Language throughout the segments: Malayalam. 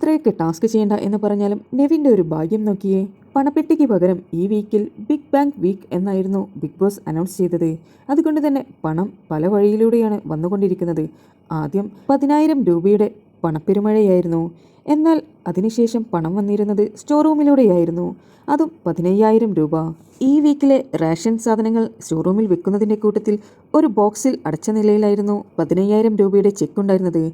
എത്രയൊക്കെ ടാസ്ക് ചെയ്യേണ്ട എന്ന് പറഞ്ഞാലും നെവിൻ്റെ ഒരു ഭാഗ്യം നോക്കിയേ. പണപ്പെട്ടിക്ക് പകരം ഈ വീക്കിൽ ബിഗ് ബാങ്ക് വീക്ക് എന്നായിരുന്നു ബിഗ് ബോസ് അനൗൺസ് ചെയ്തത്. അതുകൊണ്ട് തന്നെ പണം പല വഴിയിലൂടെയാണ് വന്നുകൊണ്ടിരിക്കുന്നത്. ആദ്യം 10,000 രൂപയുടെ പണപ്പെരുമഴയായിരുന്നു. എന്നാൽ അതിനുശേഷം പണം വന്നിരുന്നത് സ്റ്റോർ റൂമിലൂടെയായിരുന്നു. അതും 15,000 രൂപ. ഈ വീക്കിലെ റേഷൻ സാധനങ്ങൾ സ്റ്റോർ റൂമിൽ വെക്കുന്നതിൻ്റെ കൂട്ടത്തിൽ ഒരു ബോക്സിൽ അടച്ച നിലയിലായിരുന്നു 15,000 രൂപയുടെ ചെക്ക് ഉണ്ടായിരുന്നത്.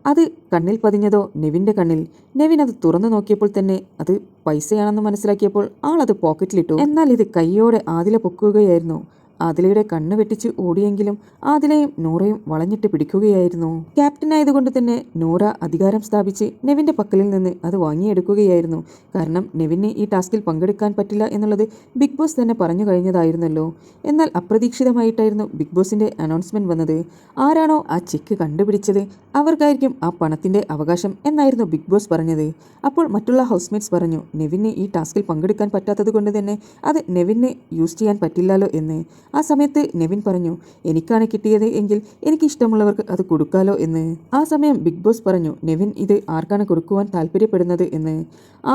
അത് കണ്ണിൽ പതിഞ്ഞതോ നെവിൻ്റെ കണ്ണിൽ. നെവിൻ അത് തുറന്നു നോക്കിയപ്പോൾ തന്നെ അത് പൈസയാണെന്ന് മനസ്സിലാക്കിയപ്പോൾ ആളത് പോക്കറ്റിലിട്ടു. എന്നാൽ ഇത് കൈയോടെ ആദില പൊക്കുകയായിരുന്നു. ആദിലയുടെ കണ്ണ് വെട്ടിച്ച് ഓടിയെങ്കിലും ആദിലയും നൂറയും വളഞ്ഞിട്ട് പിടിക്കുകയായിരുന്നു. ക്യാപ്റ്റൻ ആയതുകൊണ്ട് തന്നെ നൂറ അധികാരം സ്ഥാപിച്ച് നെവിൻ്റെ പക്കലിൽ നിന്ന് അത് വാങ്ങിയെടുക്കുകയായിരുന്നു. കാരണം നെവിന് ഈ ടാസ്കിൽ പങ്കെടുക്കാൻ പറ്റില്ല എന്നുള്ളത് ബിഗ് ബോസ് തന്നെ പറഞ്ഞു കഴിഞ്ഞതായിരുന്നല്ലോ. എന്നാൽ അപ്രതീക്ഷിതമായിട്ടായിരുന്നു ബിഗ് ബോസിൻ്റെ അനൗൺസ്മെൻറ്റ് വന്നത്. ആരാണോ ആ ചെക്ക് കണ്ടുപിടിച്ചത് അവർക്കായിരിക്കും ആ പണത്തിൻ്റെ അവകാശം എന്നായിരുന്നു ബിഗ് ബോസ് പറഞ്ഞത്. അപ്പോൾ മറ്റുള്ള ഹൗസ്മേറ്റ്സ് പറഞ്ഞു നെവിന് ഈ ടാസ്കിൽ പങ്കെടുക്കാൻ പറ്റാത്തത് കൊണ്ട് തന്നെ അത് നെവിന് യൂസ് ചെയ്യാൻ പറ്റില്ലല്ലോ എന്ന്. ആ സമയത്ത് നെവിൻ പറഞ്ഞു, എനിക്കാണ് കിട്ടിയത് എങ്കിൽ എനിക്ക് ഇഷ്ടമുള്ളവർക്ക് അത് കൊടുക്കാലോ എന്ന്. ആ സമയം ബിഗ് ബോസ് പറഞ്ഞു, നെവിൻ ഇത് ആർക്കാണ് കൊടുക്കുവാൻ താല്പര്യപ്പെടുന്നത് എന്ന്.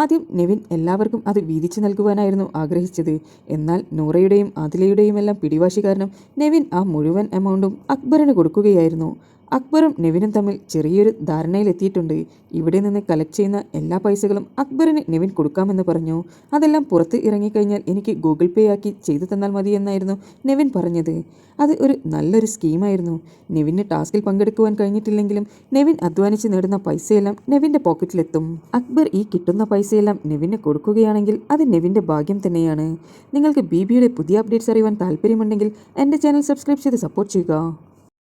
ആദ്യം നെവിൻ എല്ലാവർക്കും അത് വീതിച്ചു നൽകുവാനായിരുന്നു ആഗ്രഹിച്ചത്. എന്നാൽ നൂറയുടെയും ആദിലയുടെയും എല്ലാം പിടിവാശി കാരണം നെവിൻ ആ മുഴുവൻ എമൗണ്ടും അക്ബറിന് കൊടുക്കുകയായിരുന്നു. അക്ബറും നെവിനും തമ്മിൽ ചെറിയൊരു ധാരണയിലെത്തിയിട്ടുണ്ട്. ഇവിടെ നിന്ന് കളക്ട് ചെയ്യുന്ന എല്ലാ പൈസകളും അക്ബറിന് നെവിൻ കൊടുക്കാമെന്ന് പറഞ്ഞു. അതെല്ലാം പുറത്ത് ഇറങ്ങിക്കഴിഞ്ഞാൽ എനിക്ക് ഗൂഗിൾ പേ ആക്കി ചെയ്തു തന്നാൽ മതി എന്നായിരുന്നു നെവിൻ പറഞ്ഞത്. അത് ഒരു നല്ലൊരു സ്കീമായിരുന്നു. നെവിന് ടാസ്കിൽ പങ്കെടുക്കുവാൻ കഴിഞ്ഞിട്ടില്ലെങ്കിലും നെവിൻ അധ്വാനിച്ച് നേടുന്ന പൈസയെല്ലാം നെവിൻ്റെ പോക്കറ്റിലെത്തും. അക്ബർ ഈ കിട്ടുന്ന പൈസയെല്ലാം നെവിന് കൊടുക്കുകയാണെങ്കിൽ അത് നെവിൻ്റെ ഭാഗ്യം തന്നെയാണ്. നിങ്ങൾക്ക് ബിബിയുടെ പുതിയ അപ്ഡേറ്റ്സ് അറിയുവാൻ താല്പര്യമുണ്ടെങ്കിൽ എൻ്റെ ചാനൽ സബ്സ്ക്രൈബ് ചെയ്ത് സപ്പോർട്ട് ചെയ്യുക.